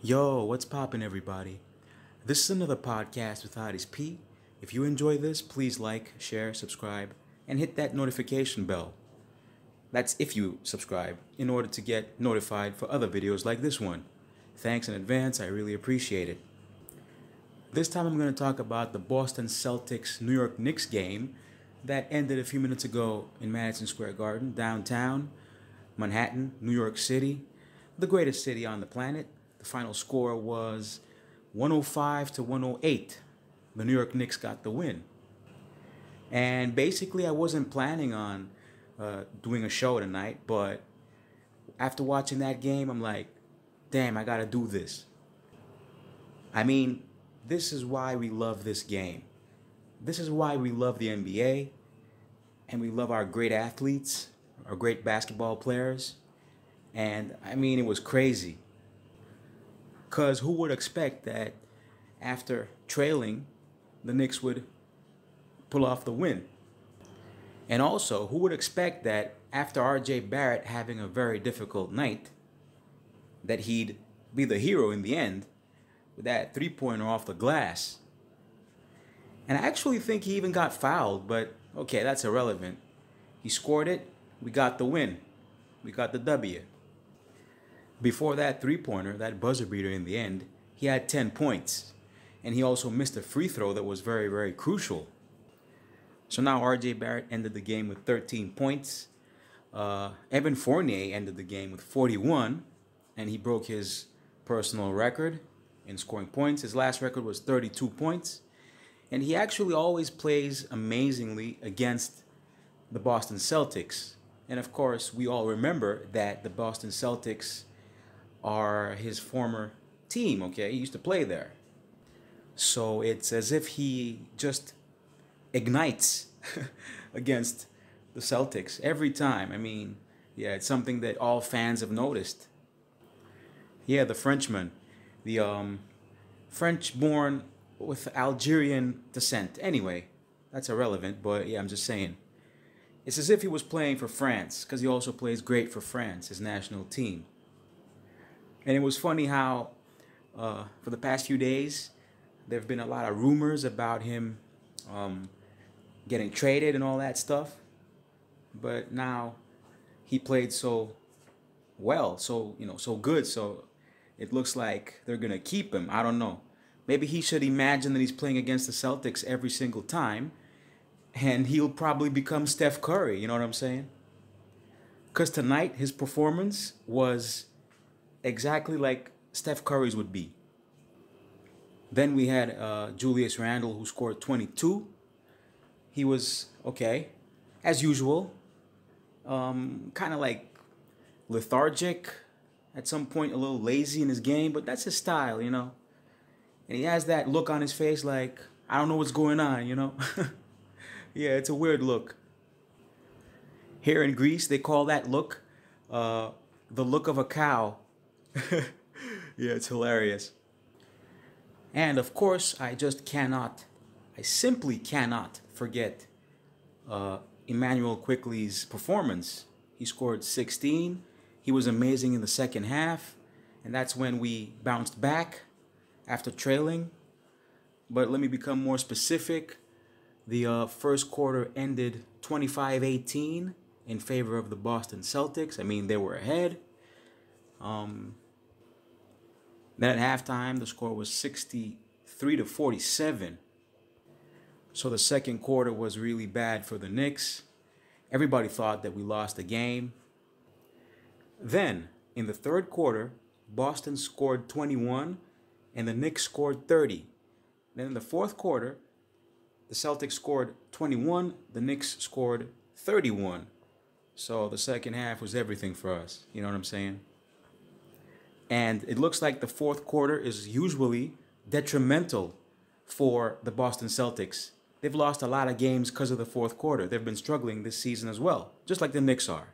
Yo, what's poppin', everybody? This is another podcast with Aris P. If you enjoy this, please like, share, subscribe, and hit that notification bell. That's if you subscribe, in order to get notified for other videos like this one. Thanks in advance, I really appreciate it. This time I'm going to talk about the Boston Celtics New York Knicks game that ended a few minutes ago in Madison Square Garden, downtown, Manhattan, New York City, the greatest city on the planet. The final score was 105 to 108. The New York Knicks got the win. And basically, I wasn't planning on doing a show tonight, but after watching that game, I'm like, damn, I gotta do this. I mean, this is why we love this game. This is why we love the NBA, and we love our great athletes, our great basketball players. And I mean, it was crazy. Because who would expect that after trailing, the Knicks would pull off the win? And also, who would expect that after R.J. Barrett having a very difficult night, that he'd be the hero in the end with that three-pointer off the glass? And I actually think he even got fouled, but okay, that's irrelevant. He scored it, we got the win. We got the W. Before that three-pointer, that buzzer beater in the end, he had 10 points. And he also missed a free throw that was very, very crucial. So now R.J. Barrett ended the game with 13 points. Evan Fournier ended the game with 41. And he broke his personal record in scoring points. His last record was 32 points. And he actually always plays amazingly against the Boston Celtics. And of course, we all remember that the Boston Celtics are his former team, okay? He used to play there. So it's as if he just ignites against the Celtics every time. I mean, yeah, it's something that all fans have noticed. Yeah, the Frenchman, the French-born with Algerian descent. Anyway, that's irrelevant, but yeah, I'm just saying. It's as if he was playing for France, because he also plays great for France, his national team. And it was funny how, for the past few days, there have been a lot of rumors about him getting traded and all that stuff. But now he played so well, so good. So it looks like they're gonna keep him. I don't know. Maybe he should imagine that he's playing against the Celtics every single time, and he'll probably become Steph Curry. You know what I'm saying? Because tonight his performance was exactly like Steph Curry's would be. Then we had Julius Randle, who scored 22. He was okay, as usual. Kind of like lethargic, at some point a little lazy in his game, but that's his style, you know. And he has that look on his face like, I don't know what's going on, you know. Yeah, it's a weird look. Here in Greece, they call that look the look of a cow. Yeah, it's hilarious. And of course, I simply cannot forget Emmanuel Quickly's performance. He scored 16. He was amazing in the second half, and that's when we bounced back after trailing. But let me become more specific. The first quarter ended 25-18 in favor of the Boston Celtics. I mean, they were ahead. Then at halftime, the score was 63-47. So the second quarter was really bad for the Knicks. Everybody thought that we lost the game. Then, in the third quarter, Boston scored 21 and the Knicks scored 30. Then in the fourth quarter, the Celtics scored 21, the Knicks scored 31. So the second half was everything for us. You know what I'm saying? And it looks like the fourth quarter is usually detrimental for the Boston Celtics. They've lost a lot of games because of the fourth quarter. They've been struggling this season as well, just like the Knicks are.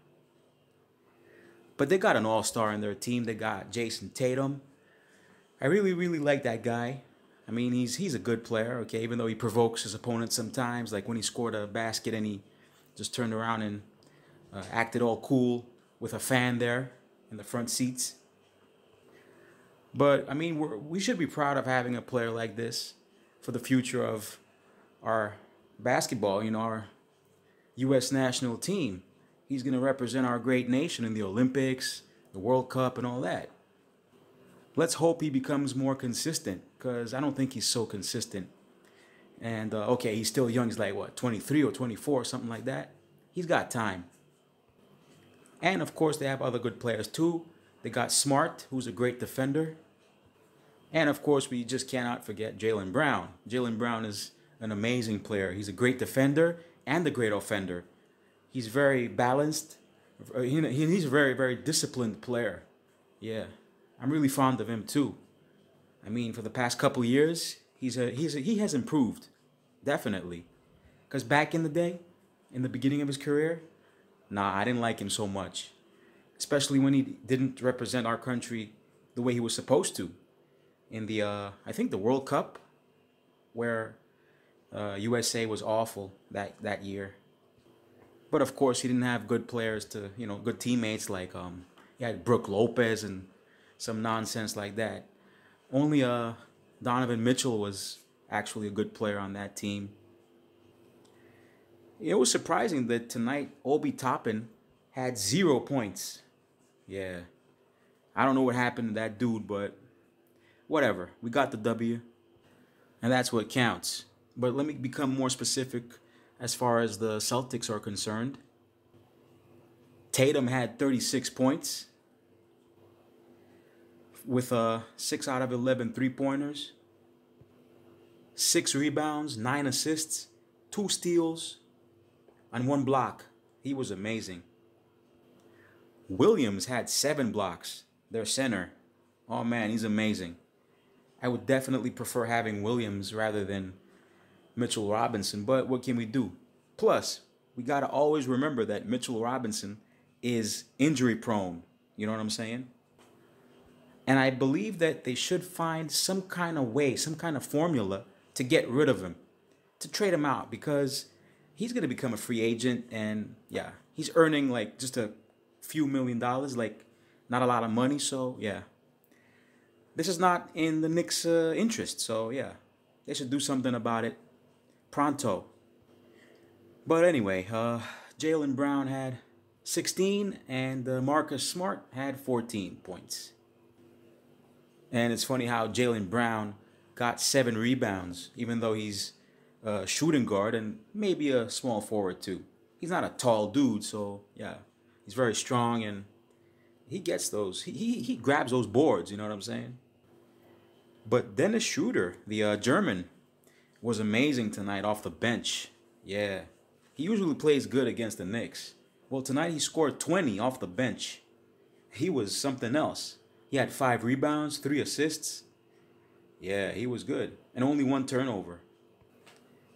But they got an all-star in their team. They got Jayson Tatum. I really, really like that guy. I mean, he's a good player, okay, even though he provokes his opponents sometimes, like when he scored a basket and he just turned around and acted all cool with a fan there in the front seats. But I mean, we should be proud of having a player like this for the future of our basketball, our U.S. national team. He's going to represent our great nation in the Olympics, the World Cup, and all that. Let's hope he becomes more consistent, because I don't think he's so consistent. And, okay, he's still young. He's like, what, 23 or 24, something like that? He's got time. And, of course, they have other good players, too. They got Smart, who's a great defender. And, of course, we just cannot forget Jaylen Brown. Jaylen Brown is an amazing player. He's a great defender and a great offender. He's very balanced. He's a very, very disciplined player. Yeah, I'm really fond of him, too. I mean, for the past couple years, he has improved, definitely. Because back in the day, in the beginning of his career, nah, I didn't like him so much. Especially when he didn't represent our country the way he was supposed to. In the, I think the World Cup, where USA was awful that year. But of course, he didn't have good players to, good teammates like, he had Brook Lopez and some nonsense like that. Only Donovan Mitchell was actually a good player on that team. It was surprising that tonight Obi Toppin had 0 points. Yeah. I don't know what happened to that dude, but whatever. We got the W, and that's what counts. But let me become more specific as far as the Celtics are concerned. Tatum had 36 points with 6 out of 11 3-pointers, 6 rebounds, 9 assists, 2 steals, and 1 block. He was amazing. Williams had 7 blocks, their center. Oh man, he's amazing. I would definitely prefer having Williams rather than Mitchell Robinson, but what can we do? Plus, we got to always remember that Mitchell Robinson is injury prone. You know what I'm saying? And I believe that they should find some kind of way, some kind of formula to get rid of him, to trade him out, because he's going to become a free agent, and yeah, he's earning like just a few $1 million, like not a lot of money, so yeah. This is not in the Knicks' interest, so yeah, they should do something about it pronto. But anyway, Jaylen Brown had 16, and Marcus Smart had 14 points. And it's funny how Jaylen Brown got 7 rebounds, even though he's a shooting guard and maybe a small forward too. He's not a tall dude, so yeah, he's very strong, and he gets those. He grabs those boards, you know what I'm saying? But Dennis Schroeder, the German, was amazing tonight off the bench. Yeah, he usually plays good against the Knicks. Well, tonight he scored 20 off the bench. He was something else. He had 5 rebounds, 3 assists. Yeah, he was good. And only 1 turnover.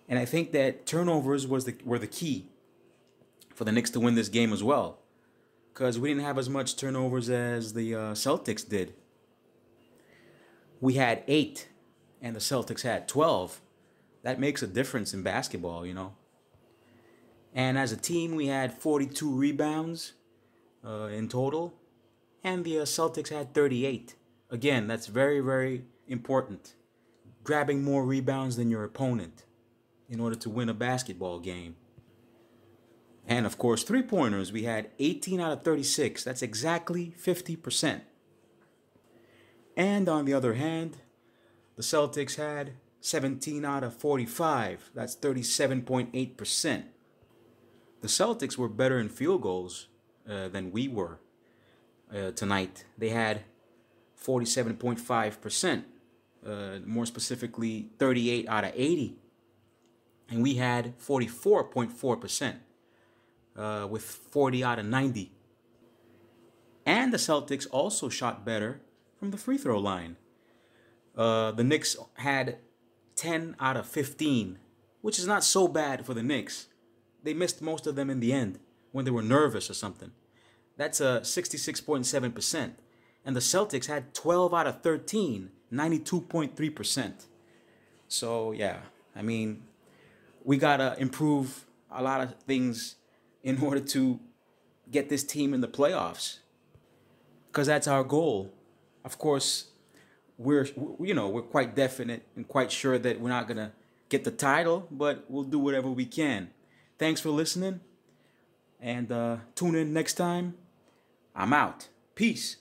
And I think that turnovers were the key for the Knicks to win this game as well. Because we didn't have as much turnovers as the Celtics did. We had 8, and the Celtics had 12. That makes a difference in basketball, And as a team, we had 42 rebounds in total, and the Celtics had 38. Again, that's very, very important. Grabbing more rebounds than your opponent in order to win a basketball game. And of course, 3-pointers, we had 18 out of 36. That's exactly 50%. And on the other hand, the Celtics had 17 out of 45. That's 37.8%. The Celtics were better in field goals than we were tonight. They had 47.5%. More specifically, 38 out of 80. And we had 44.4%. With 40 out of 90. And the Celtics also shot better from the free throw line. The Knicks had 10 out of 15, which is not so bad for the Knicks. They missed most of them in the end when they were nervous or something. That's 66.7%. And the Celtics had 12 out of 13, 92.3%. So, yeah, I mean, we got to improve a lot of things in order to get this team in the playoffs, because that's our goal. Of course, we're quite definite and quite sure that we're not gonna get the title, but we'll do whatever we can. Thanks for listening, and tune in next time. I'm out. Peace.